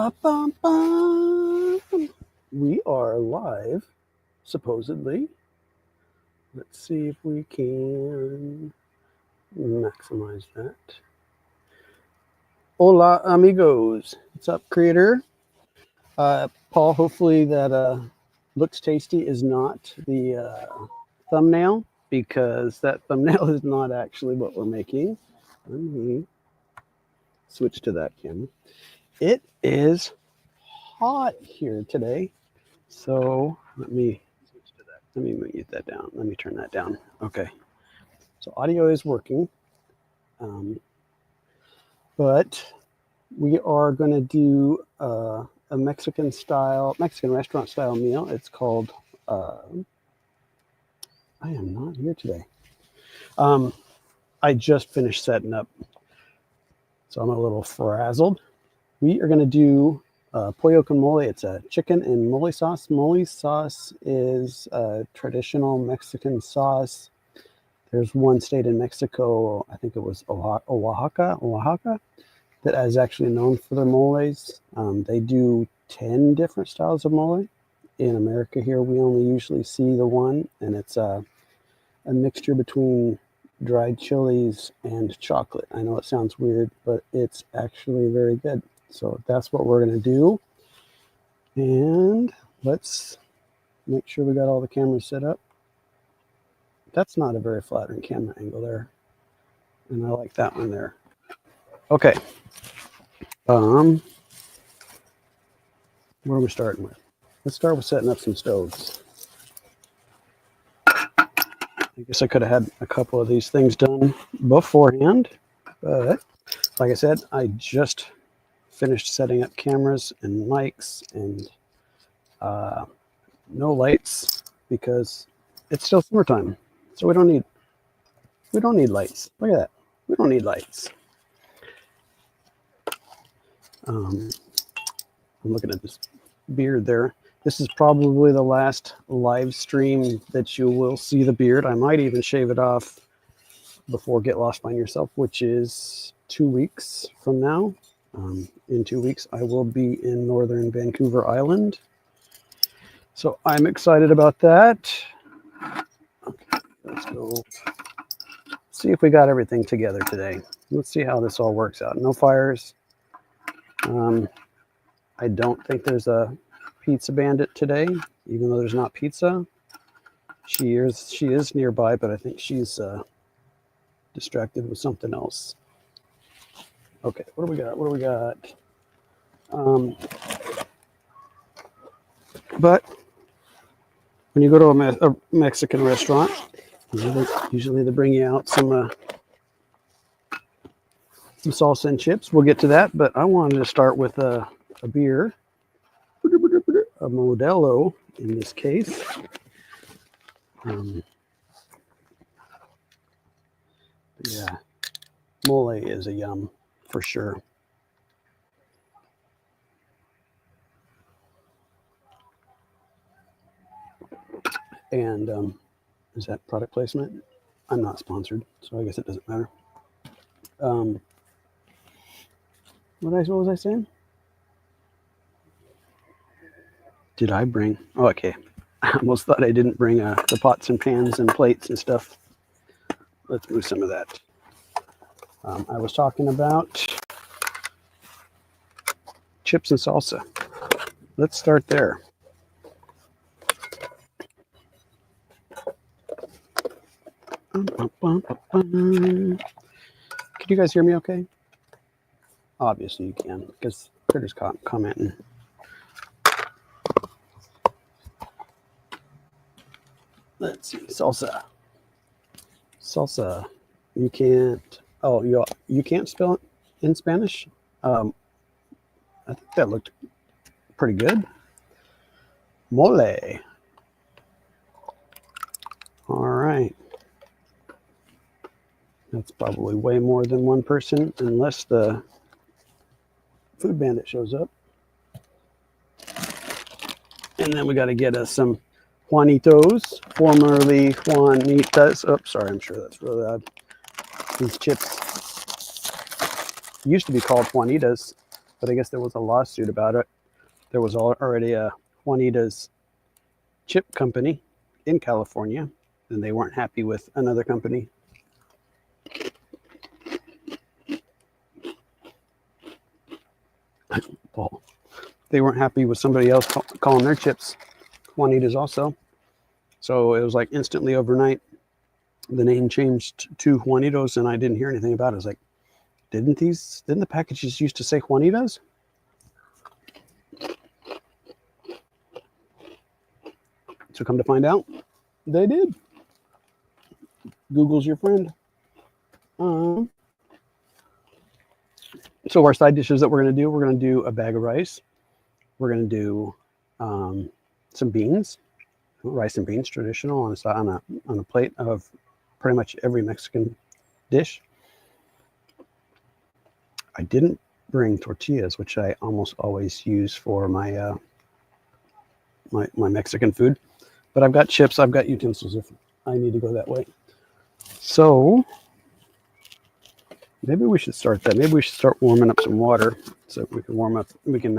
Ba-bum-bum. We are live, supposedly. Let's see if we can maximize that. Hola, amigos. What's up, creator? Paul, hopefully that looks tasty is not the thumbnail, because that thumbnail is not actually what we're making. Let me switch to that camera. It is hot here today, so let me mute that down. Let me turn that down. Okay, so audio is working, but we are going to do a Mexican restaurant style meal. It's called I am not here today. I just finished setting up, so I'm a little frazzled. We are going to do pollo con mole. It's a chicken and mole sauce. Mole sauce is a traditional Mexican sauce. There's one state in Mexico, I think it was Oaxaca, that is actually known for their moles. They do 10 different styles of mole. In America here, we only usually see the one, and it's a mixture between dried chilies and chocolate. I know it sounds weird, but it's actually very good. So that's what we're going to do. And let's make sure we got all the cameras set up. That's not a very flattering camera angle there. And I like that one there. Okay. What are we starting with? Let's start with setting up some stoves. I guess I could have had a couple of these things done beforehand, but like I said, I just finished setting up cameras and mics and no lights because it's still summertime, so we don't need lights. Look at that, we don't need lights. I'm looking at this beard there. This is probably the last live stream that you will see the beard. I might even shave it off before Get Lost Find Yourself, which is 2 weeks from now. In 2 weeks, I will be in northern Vancouver Island. So I'm excited about that. Okay, let's go see if we got everything together today. Let's see how this all works out. No fires. I don't think there's a pizza bandit today, even though there's not pizza. She is nearby, but I think she's distracted with something else. Okay, what do we got? But when you go to a Mexican restaurant, usually they bring you out some salsa and chips. We'll get to that, but I wanted to start with a beer, a Modelo in this case. Yeah, mole is a yum for sure. And is that product placement? I'm not sponsored, so I guess it doesn't matter. What was I saying? Did I bring? Oh, okay. I almost thought I didn't bring the pots and pans and plates and stuff. Let's move some of that. I was talking about chips and salsa. Let's start there. Can you guys hear me okay? Obviously you can, because Critter's commenting. Let's see, salsa. You can't. Oh, you can't spell it in Spanish. I think that looked pretty good. Mole. All right. That's probably way more than one person, unless the food bandit shows up. And then we got to get us some Juanitos, formerly Juanitas. Oh, sorry, I'm sure that's really loud. These chips used to be called Juanitas but I guess there was a lawsuit about it. There was already a Juanita's chip company in California, and they weren't happy with another company. Paul. They weren't happy with somebody else calling their chips Juanita's also. So it was like instantly overnight, the name changed to Juanitos, and I didn't hear anything about it. I was like, didn't the packages used to say Juanitas? So come to find out, they did. Google's your friend. So our side dishes that we're going to do a bag of rice. We're going to do some beans, rice and beans, traditional on a plate of pretty much every Mexican dish. I didn't bring tortillas, which I almost always use for my my Mexican food, but I've got chips, I've got utensils if I need to go that way. So maybe we should start that. Maybe we should start warming up some water so we can warm up. We can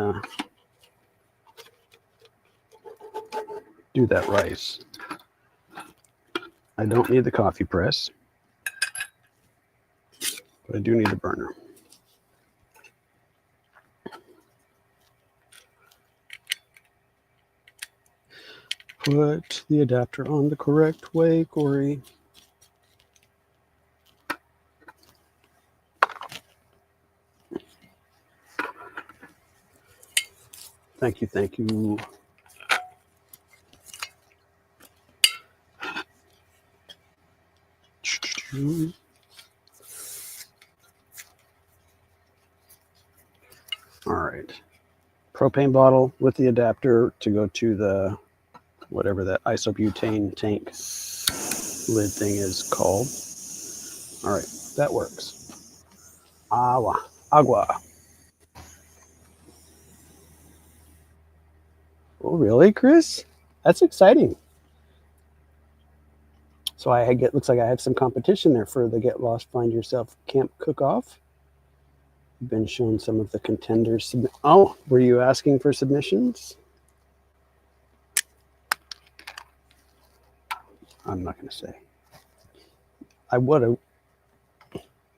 do that rice. I don't need the coffee press, but I do need the burner. Put the adapter on the correct way, Corey. Thank you, thank you. All right. Propane bottle with the adapter to go to the whatever that isobutane tank lid thing is called. All right, that works. Agua. Oh, really, Chris? That's exciting. So looks like I have some competition there for the Get Lost, Find Yourself Camp Cook-Off. Been shown some of the contenders. Oh, were you asking for submissions? I'm not going to say. I would have.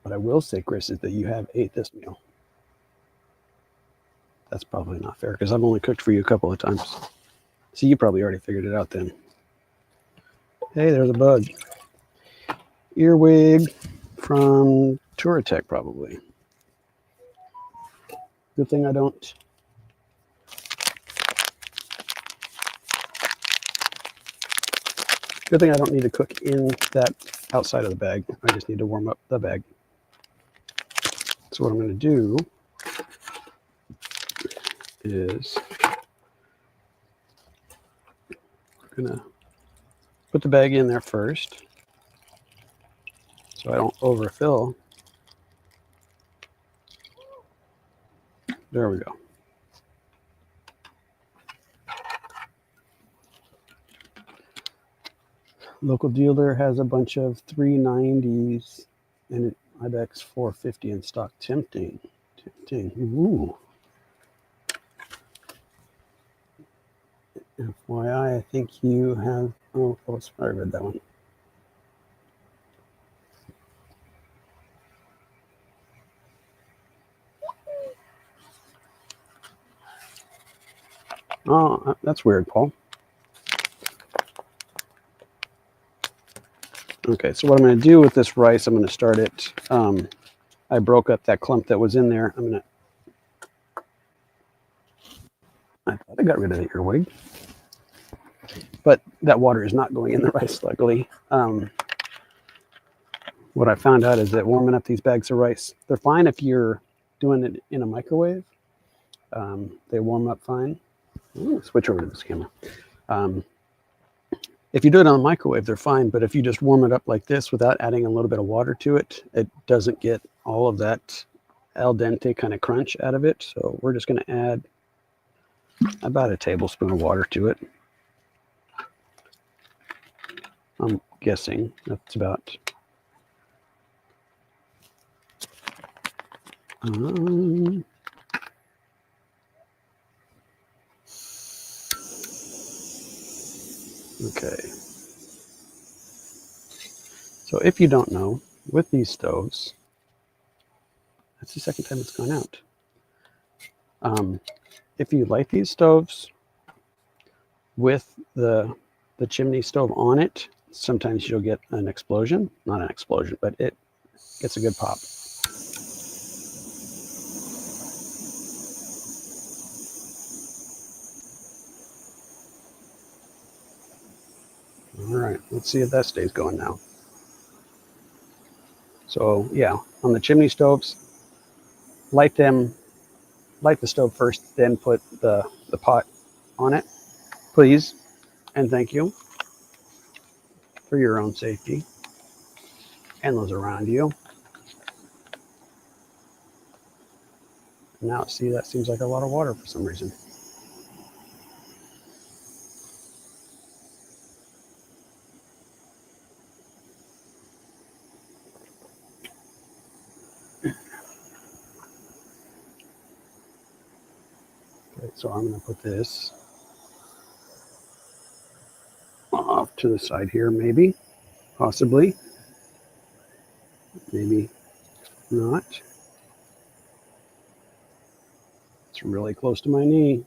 What I will say, Chris, is that you have ate this meal. That's probably not fair because I've only cooked for you a couple of times. So you probably already figured it out then. Hey, there's a bug. Earwig from Touratech, probably. Good thing I don't. Good thing I don't need to cook in that outside of the bag. I just need to warm up the bag. So what I'm going to do is I'm going to put the bag in there first so I don't overfill. There we go. Local dealer has a bunch of 390s and IBEX 450 in stock. Tempting. Ooh. FYI, I think you have. Oh, I read that one. Oh, that's weird, Paul. Okay, so what I'm going to do with this rice, I'm going to start it. I broke up that clump that was in there. I thought I got rid of the earwig, but that water is not going in the rice, luckily. What I found out is that warming up these bags of rice, they're fine if you're doing it in a microwave. They warm up fine. Ooh, switch over to this camera. If you do it on a microwave, they're fine, but if you just warm it up like this without adding a little bit of water to it, it doesn't get all of that al dente kind of crunch out of it. So we're just going to add about a tablespoon of water to it. I'm guessing that's about Okay. So if you don't know, with these stoves, that's the second time it's gone out. If you light these stoves with the chimney stove on it, sometimes you'll get an explosion. Not an explosion, but it gets a good pop. All right, let's see if that stays going now. So yeah, on the chimney stoves, light the stove first, then put the pot on it, please, and thank you for your own safety and those around you. Now, see, that seems like a lot of water for some reason. Okay, so I'm going to put this off to the side here, maybe, possibly, maybe not. It's really close to my knee.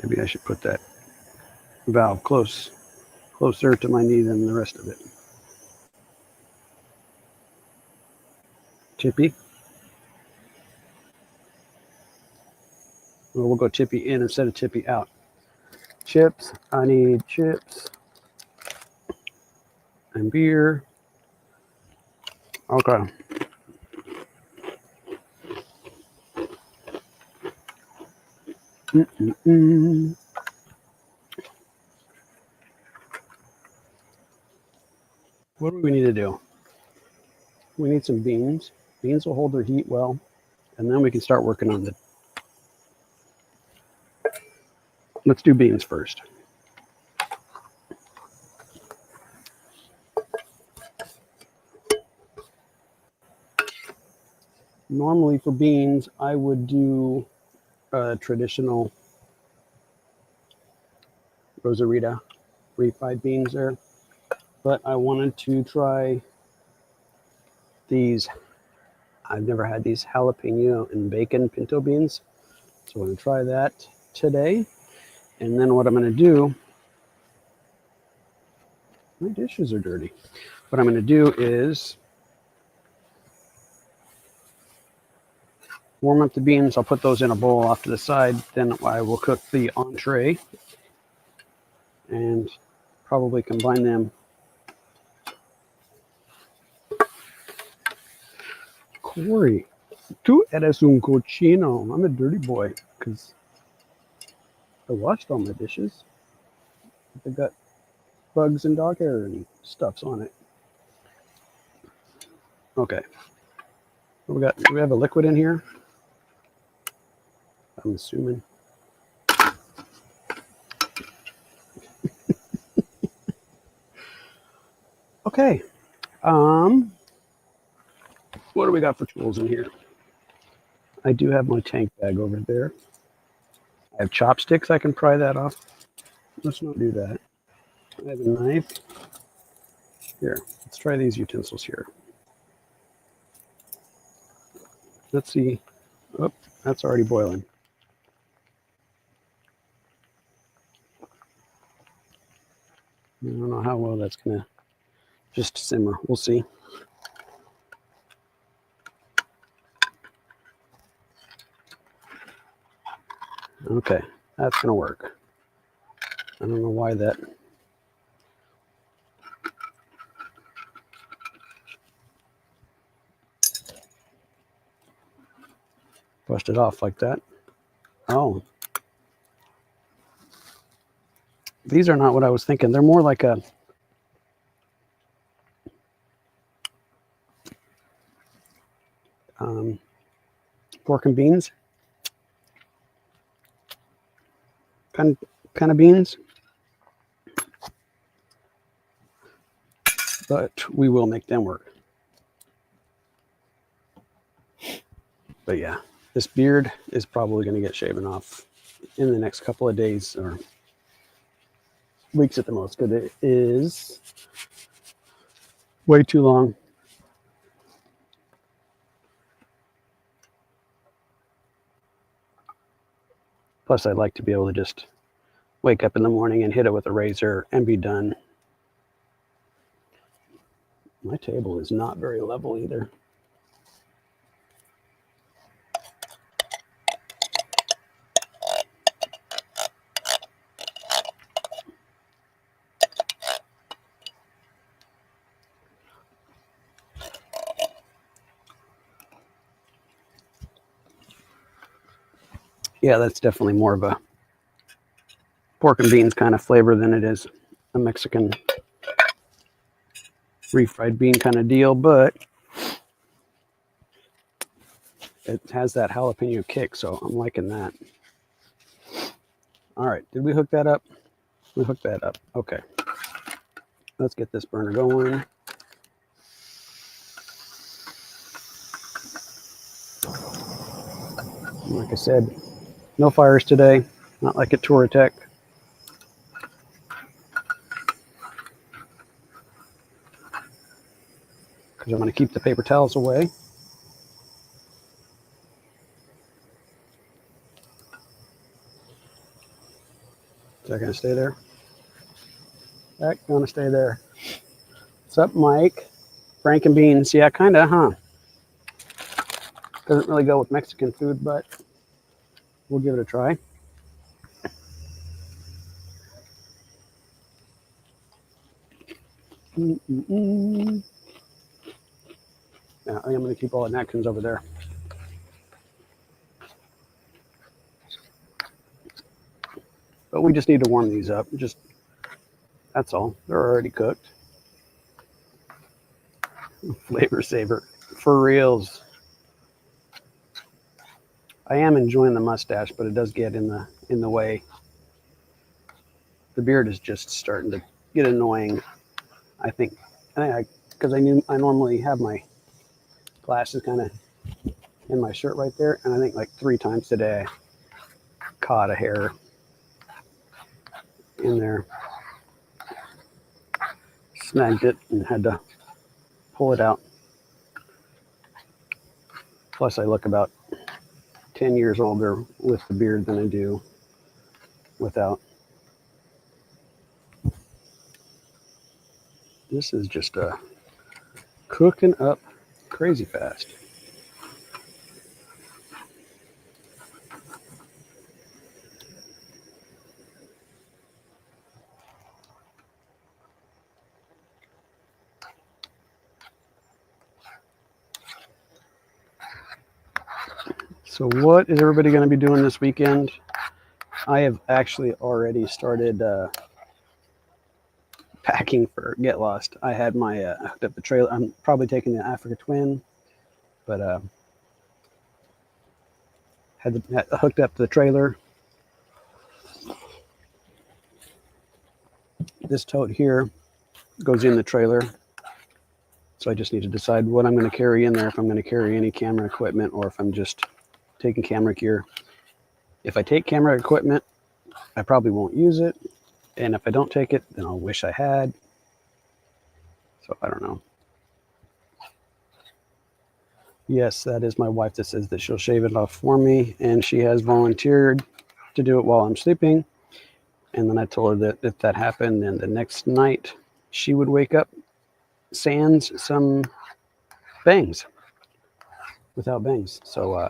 Maybe I should put that valve closer to my knee than the rest of it. Chippy. Well, we'll go Chippy in instead of Chippy out. Chips. I need chips and beer. Okay. Mm-mm-mm. What do we need to do? We need some beans. Beans will hold their heat well, and then we can start working on the. Let's do beans first. Normally for beans, I would do traditional Rosarita refried beans there, but I wanted to try these. I've never had these jalapeno and bacon pinto beans, so I'm going to try that today. And then what I'm going to do, my dishes are dirty. What I'm going to do is warm up the beans. I'll put those in a bowl off to the side. Then I will cook the entree and probably combine them. Corey, tú eres un cochino. I'm a dirty boy because I washed all my dishes. They got bugs and dog hair and stuffs on it. Okay. What we got? Do we have a liquid in here? I'm assuming. Okay. What do we got for tools in here? I do have my tank bag over there. I have chopsticks. I can pry that off. Let's not do that. I have a knife. Here, let's try these utensils here. Let's see. Oh, that's already boiling. I don't know how well that's going to just simmer. We'll see. Okay, that's going to work. I don't know why that. Pushed it off like that. Oh. These are not what I was thinking. They're more like a pork and beans kind of beans. But we will make them work. But yeah, this beard is probably going to get shaven off in the next couple of days or weeks at the most, because it is way too long. Plus, I'd like to be able to just wake up in the morning and hit it with a razor and be done. My table is not very level either. Yeah, that's definitely more of a pork and beans kind of flavor than it is a Mexican refried bean kind of deal, but it has that jalapeno kick, so I'm liking that. All right, did we hook that up? We hooked that up. Okay. Let's get this burner going. Like I said, no fires today, not like at Touratech. Because I'm going to keep the paper towels away. Is that going to stay there? That's going to stay there. What's up, Mike? Frank and beans. Yeah, kind of, huh? Doesn't really go with Mexican food, but we'll give it a try. Mm-mm-mm. Yeah, I'm going to keep all the napkins over there. But we just need to warm these up. Just that's all. They're already cooked. Flavor saver. For reals. I am enjoying the mustache, but it does get in the way. The beard is just starting to get annoying. I think because I normally have my glasses kind of in my shirt right there, and I think like 3 times today I caught a hair in there, snagged it, and had to pull it out. Plus, I look about 10 years older with the beard than I do without. This is just cooking up crazy fast. So what is everybody going to be doing this weekend? I have actually already started packing for Get Lost. I had my hooked up the trailer. I'm probably taking the Africa Twin, but had hooked up the trailer. This tote here goes in the trailer. So I just need to decide what I'm going to carry in there, if I'm going to carry any camera equipment or if I'm just taking camera gear. If I take camera equipment, I probably won't use it. And if I don't take it, then I'll wish I had. So I don't know. Yes, that is my wife that says that she'll shave it off for me. And she has volunteered to do it while I'm sleeping. And then I told her that if that happened, then the next night she would wake up sans some bangs, without bangs. So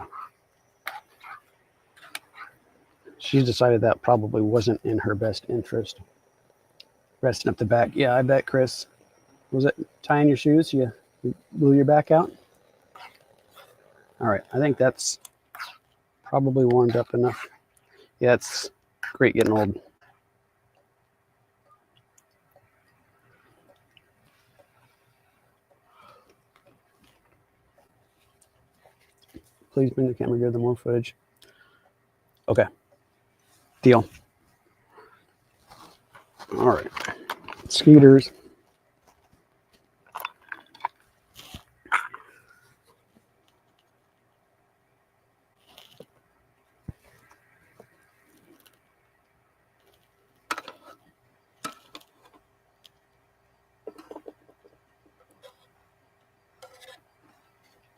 she decided that probably wasn't in her best interest. Resting up the back. Yeah, I bet, Chris. Was it tying your shoes? You blew your back out? All right. I think that's probably warmed up enough. Yeah, it's great getting old. Please bring the camera gear, the more footage. Okay. Deal. All right. Skeeters.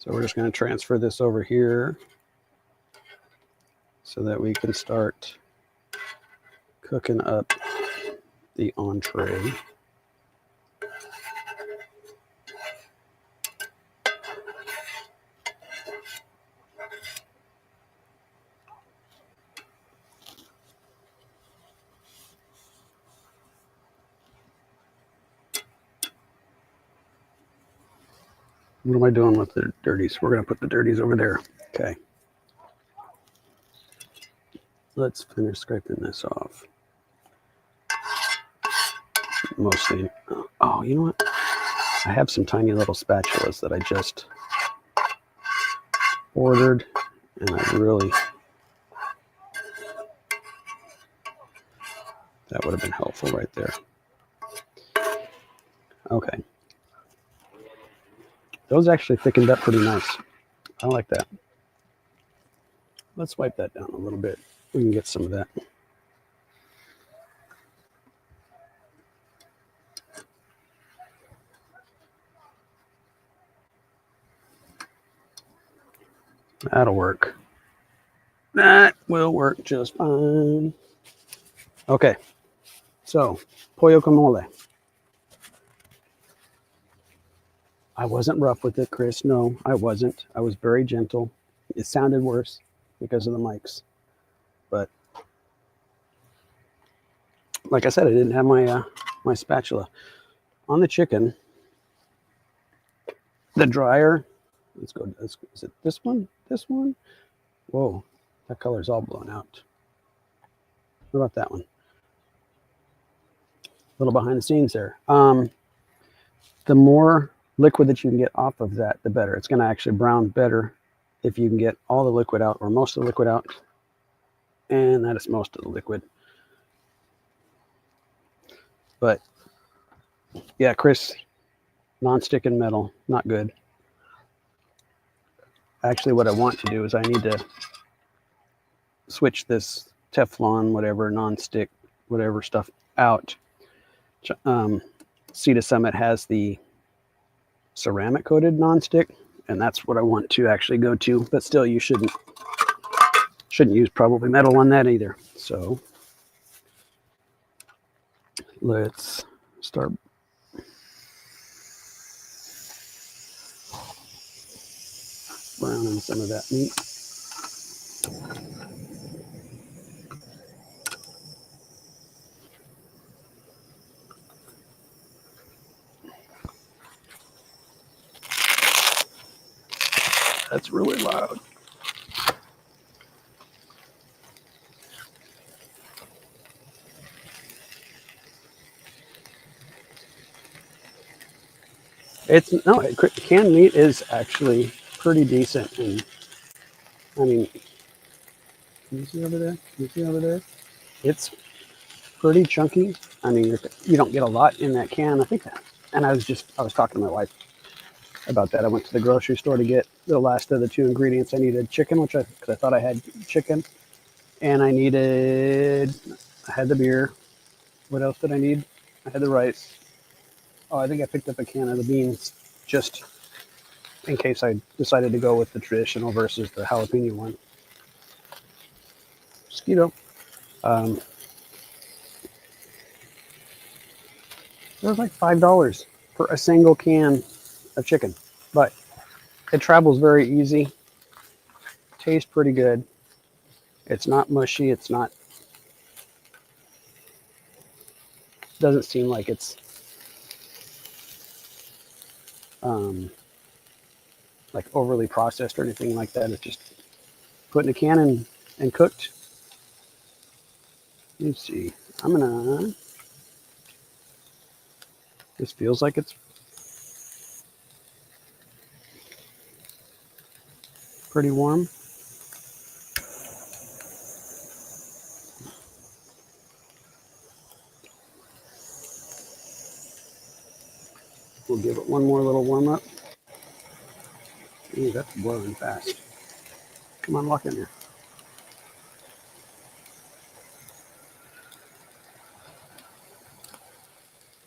So we're just going to transfer this over here so that we can start cooking up the entree. What am I doing with the dirties? We're going to put the dirties over there. Okay. Let's finish scraping this off. Mostly. Oh, you know what? I have some tiny little spatulas that I just ordered, and I really, that would have been helpful right there. Okay. Those actually thickened up pretty nice. I like that. Let's wipe that down a little bit. We can get some of that. That'll work. That will work just fine. Okay. So, pollo con mole. I wasn't rough with it, Chris. No, I wasn't. I was very gentle. It sounded worse because of the mics. But like I said, I didn't have my my spatula. On the chicken, the dryer, let's go, is it this one? This one? Whoa, that color's all blown out. What about that one? A little behind the scenes there. The more liquid that you can get off of that, the better. It's going to actually brown better if you can get all the liquid out or most of the liquid out. And that is most of the liquid. But yeah, Chris, non-stick and metal, not good. Actually, what I want to do is I need to switch this Teflon, whatever, non-stick, whatever stuff out. Sea to Summit has the ceramic coated non-stick, and that's what I want to actually go to. But still, you shouldn't use probably metal on that either. So let's start browning some of that meat. That's really loud. Canned meat is actually pretty decent, and I mean, can you see over there? Can you see over there? It's pretty chunky. I mean, you don't get a lot in that can. I think that, and I was talking to my wife about that. I went to the grocery store to get the last of the two ingredients. I needed chicken, because I thought I had chicken, and I had the beer. What else did I need? I had the rice. Oh, I think I picked up a can of the beans just in case I decided to go with the traditional versus the jalapeno one. Mosquito. It was like $5 for a single can of chicken, but it travels very easy. Tastes pretty good. It's not mushy. It's not. Doesn't seem like it's like overly processed or anything like that. It's just put in a can and cooked. Let's see. This feels like it's pretty warm. We'll give it one more little warm up. Ooh, that's boiling fast. Come on, walk in there.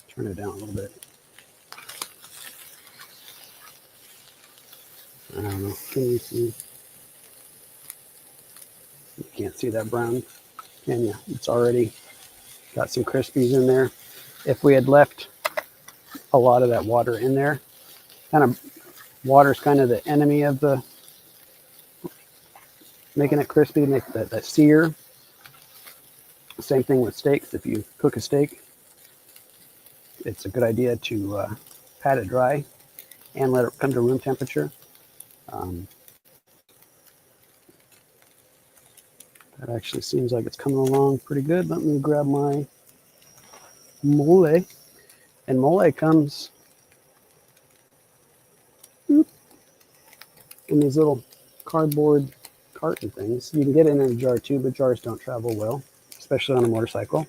Turn it down a little bit. know. Can you see? You can't see that brown, can you? It's already got some crispies in there. If we had left a lot of that water in there, kind of water is kind of the enemy of the making it crispy, make that sear. Same thing with steaks. If you cook a steak, it's a good idea to pat it dry and let it come to room temperature. That actually seems like it's coming along pretty good. Let me grab my mole. And mole comes in these little cardboard carton things. You can get it in a jar too, but jars don't travel well, especially on a motorcycle.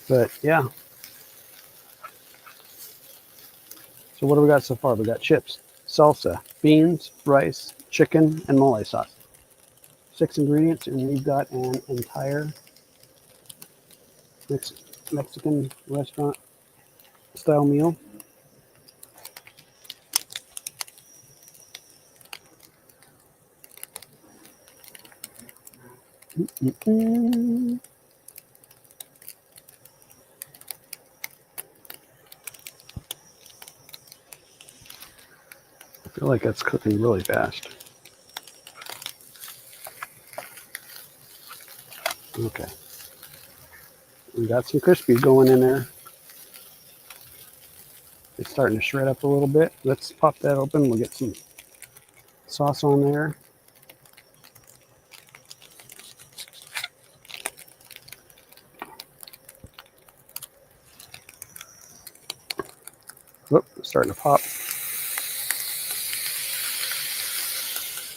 But yeah. So what do we got so far? We got chips, salsa, beans, rice, chicken, and mole sauce. 6 ingredients, and we've got an entire Mexican restaurant style meal. I feel like that's cooking really fast. Okay. We got some crispies going in there. It's starting to shred up a little bit. Let's pop that open. We'll get some sauce on there. Whoop, starting to pop.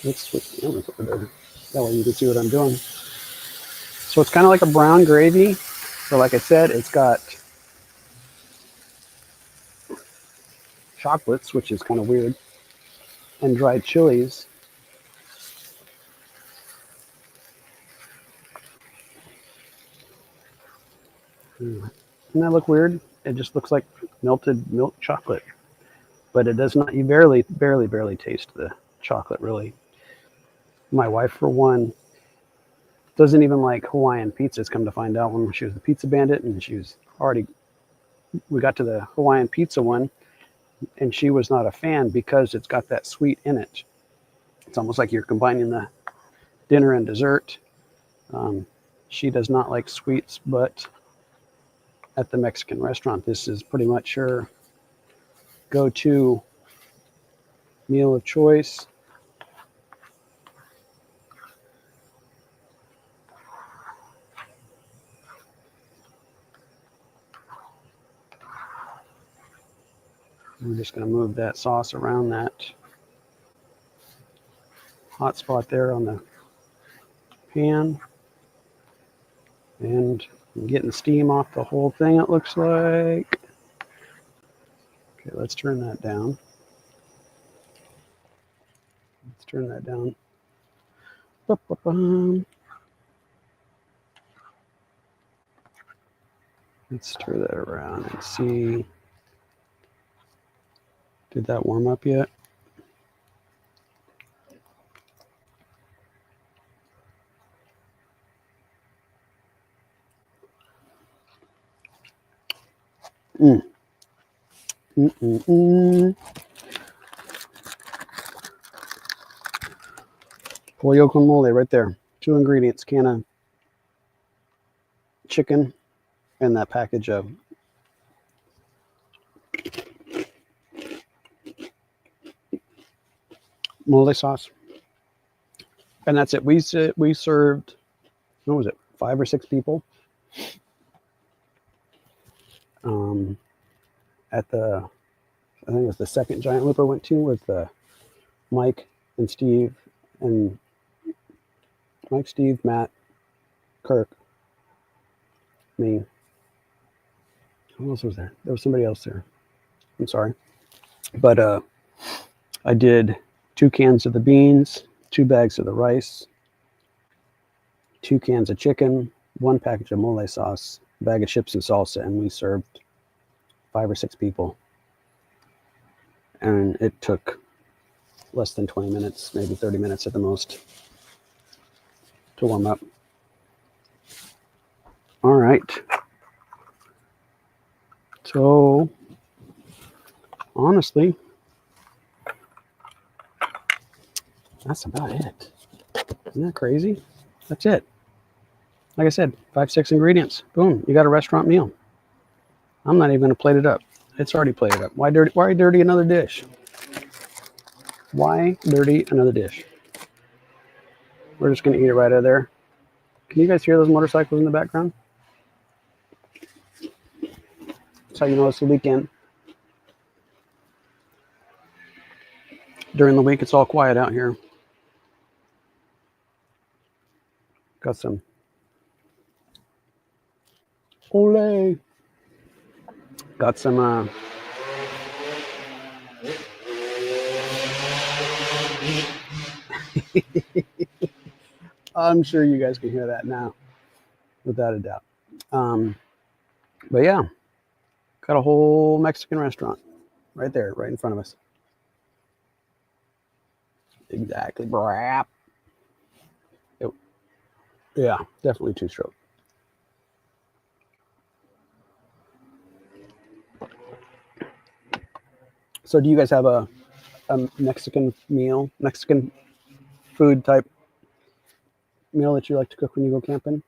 Let's switch the camera over there. That way you can see what I'm doing. So it's kind of like a brown gravy. So like I said, it's got chocolates, which is kind of weird, and dried chilies. Doesn't that look weird? It just looks like melted milk chocolate, but it does not. You barely taste the chocolate, really. My wife, for one, doesn't even like Hawaiian pizzas. Come to find out, when she was the pizza bandit, and we got to the Hawaiian pizza one, and she was not a fan because it's got that sweet in it. It's almost like you're combining the dinner and dessert. She does not like sweets, but at the Mexican restaurant, this is pretty much her go-to meal of choice. We're just going to move that sauce around that hot spot there on the pan. And I'm getting steam off the whole thing, it looks like. Okay, let's turn that down. Let's turn that down. Let's turn that around and see. Did that warm up yet? Pollo con mole right there. 2 ingredients: can of chicken and that package of mole sauce. And that's it. We served, what was it, 5 or 6 people at the, I think it was the second giant loop I went to with Mike, Steve, Matt, Kirk, me. Who else was there? There was somebody else there. I'm sorry. But I did 2 cans of the beans, 2 bags of the rice, 2 cans of chicken, 1 package of mole sauce, bag of chips and salsa, and we served 5 or 6 people. And it took less than 20 minutes, maybe 30 minutes at the most, to warm up. All right. So, honestly, that's about it. Isn't that crazy? That's it. Like I said, 5, 6 ingredients. Boom, you got a restaurant meal. I'm not even going to plate it up. It's already plated up. Why dirty another dish? Why dirty another dish? We're just going to eat it right out of there. Can you guys hear those motorcycles in the background? That's how you know it's the weekend. During the week, it's all quiet out here. Got some Olay. Got some I'm sure you guys can hear that now, without a doubt. But yeah, got a whole Mexican restaurant right there, right in front of us. Exactly, brap. Yeah, definitely 2-stroke. So do you guys have a Mexican meal, Mexican food type meal that you like to cook when you go camping?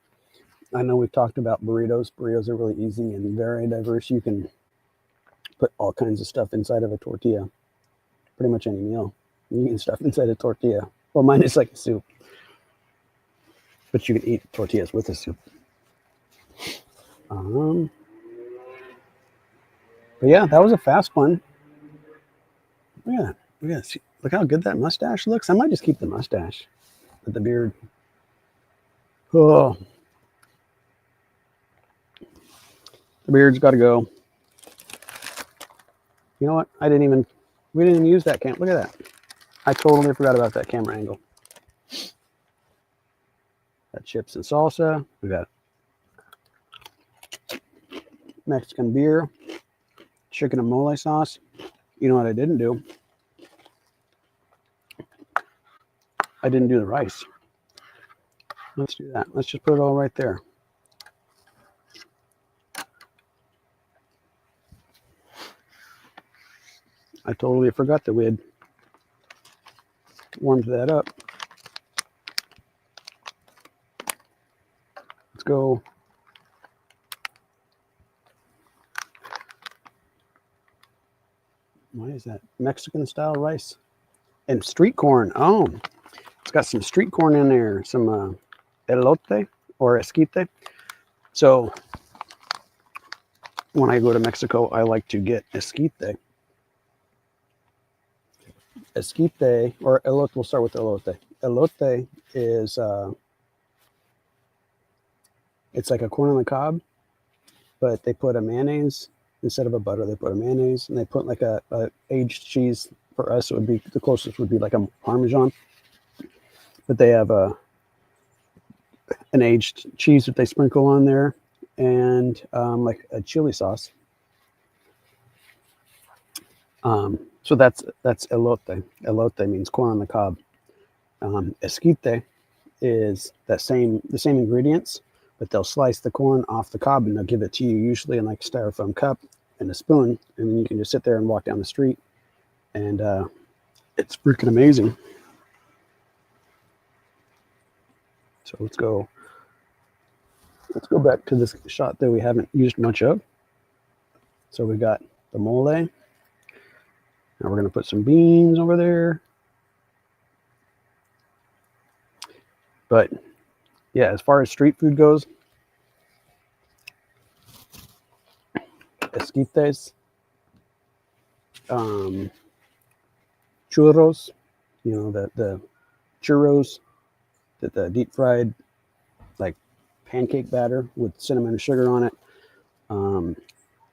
I know we've talked about burritos. Burritos are really easy and very diverse. You can put all kinds of stuff inside of a tortilla. Pretty much any meal you can stuff inside a tortilla. Well, mine is like a soup, but you can eat tortillas with a soup. But yeah, that was a fast one. Yeah, look how good that mustache looks. I might just keep the mustache with the beard. Oh, the beard's got to go. You know what? We didn't even use that cam. Look at that. I totally forgot about that camera angle. Got chips and salsa. We got Mexican beer, chicken and mole sauce. You know what I didn't do? I didn't do the rice. Let's do that. Let's just put it all right there. I totally forgot that we had warmed that up. Let's go. Why is that? Mexican style rice and street corn. Oh, it's got some street corn in there. Some elote or esquite. So when I go to Mexico, I like to get esquite. Esquite or elote. We'll start with elote. Elote is it's like a corn on the cob, but they put a mayonnaise instead of a butter. They put a mayonnaise, and they put like a aged cheese. For us, it would be the closest would be like a Parmesan, but they have an aged cheese that they sprinkle on there, and like a chili sauce. So that's elote. Elote means corn on the cob. Esquite is the same ingredients, but they'll slice the corn off the cob and they'll give it to you usually in like a styrofoam cup and a spoon, and then you can just sit there and walk down the street, and it's freaking amazing. So let's go back to this shot that we haven't used much of. So we got the mole. Now we're going to put some beans over there. But yeah, as far as street food goes, esquites, churros, you know, the churros, the deep fried like pancake batter with cinnamon and sugar on it.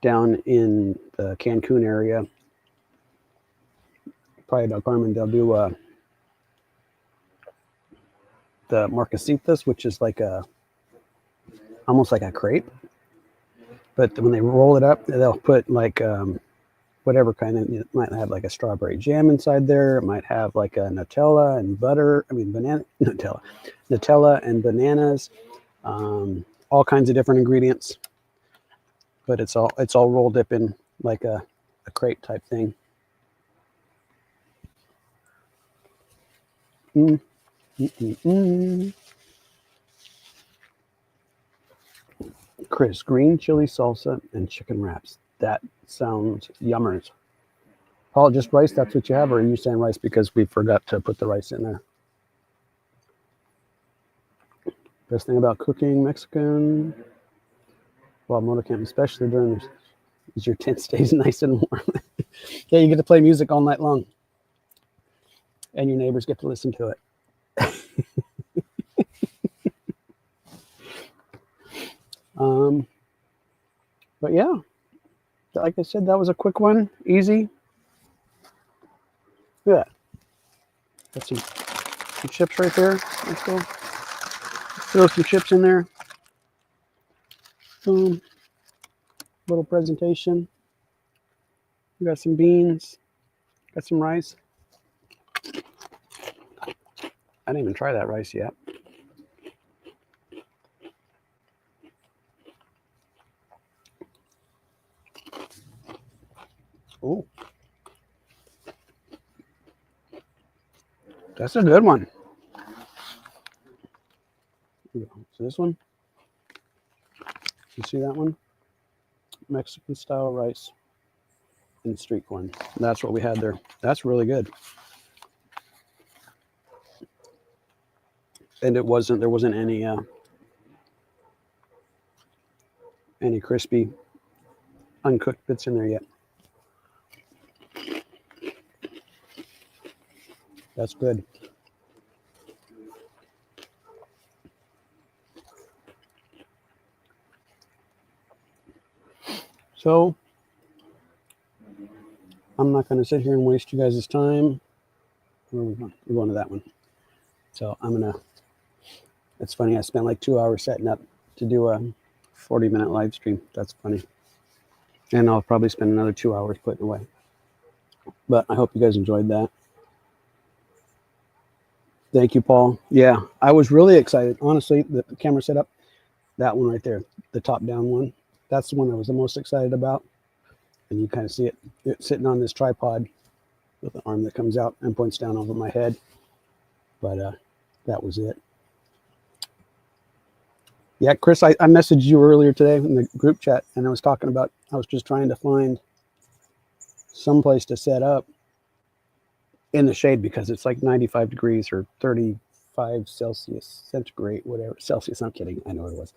Down in the Cancun area, Playa del Carmen, they'll do the marquesitas, which is like almost like a crepe, But when they roll it up, they'll put like whatever kind of, it might have like a strawberry jam inside there. It might have like a Nutella and butter. I mean, Nutella and bananas, all kinds of different ingredients. But it's all rolled up in like a crepe type thing. Mm. Chris, green chili salsa and chicken wraps. That sounds yummers. Paul, just rice, that's what you have, or are you saying rice because we forgot to put the rice in there? Best thing about cooking Mexican while motorcamping, especially during this, is your tent stays nice and warm. Yeah, you get to play music all night long, and your neighbors get to listen to it. But yeah, like I said, that was a quick one, easy. Look at that. Got some chips right there. Let's go throw some chips in there. Boom. Little presentation. We got some beans. Got some rice. I didn't even try that rice yet. Oh, that's a good one. So this one, you see that one? Mexican style rice and street corn. That's what we had there. That's really good. And there wasn't any crispy uncooked bits in there yet. That's good. So I'm not going to sit here and waste you guys' time. Where are we going? We're going to that one. So it's funny, I spent like 2 hours setting up to do a 40-minute live stream. That's funny. And I'll probably spend another 2 hours putting away. But I hope you guys enjoyed that. Thank you, Paul. Yeah, I was really excited. Honestly, the camera setup, that one right there, the top-down one, that's the one I was the most excited about. And you kind of see it sitting on this tripod with an arm that comes out and points down over my head. But that was it. Yeah, Chris, I messaged you earlier today in the group chat, and I was talking about, I was just trying to find some place to set up in the shade because it's like 95 degrees or 35 Celsius, centigrade, whatever. Celsius, I'm kidding. I know what it was.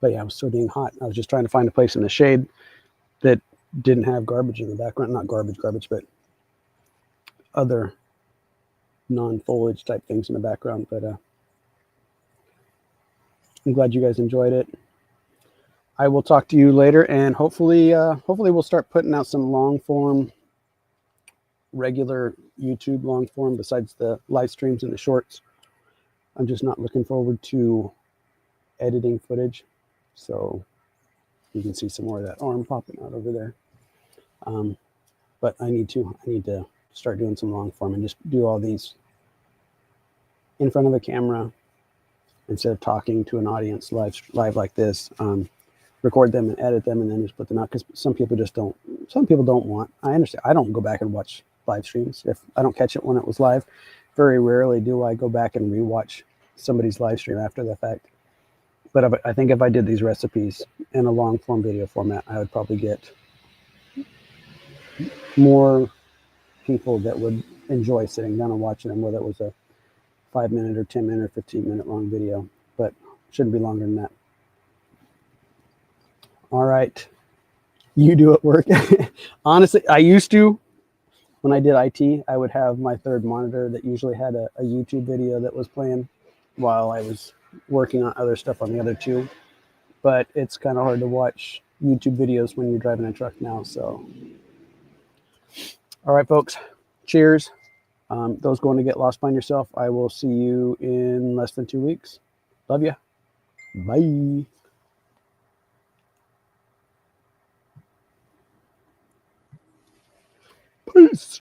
But yeah, it was so dang hot. I was just trying to find a place in the shade that didn't have garbage in the background. Not garbage, but other non-foliage type things in the background. But I'm glad you guys enjoyed it. I will talk to you later, and hopefully we'll start putting out some long form, regular YouTube long form besides the live streams and the shorts. I'm just not looking forward to editing footage, so you can see some more of that arm popping out over there. But I need to start doing some long form and just do all these in front of a camera instead of talking to an audience live like this. Record them and edit them and then just put them out, because some people don't want. I understand. I don't go back and watch live streams if I don't catch it when it was live. Very rarely do I go back and rewatch somebody's live stream after the fact. But I think if I did these recipes in a long form video format, I would probably get more people that would enjoy sitting down and watching them, whether it was a 5-minute or 10-minute or 15-minute long video, but shouldn't be longer than that. All right. You do it work. Honestly, I used to, when I did IT, I would have my third monitor that usually had a YouTube video that was playing while I was working on other stuff on the other two. But it's kind of hard to watch YouTube videos when you're driving a truck now. So, all right, folks, cheers. Those going to get lost, find yourself. I will see you in less than 2 weeks. Love you. Bye. Peace.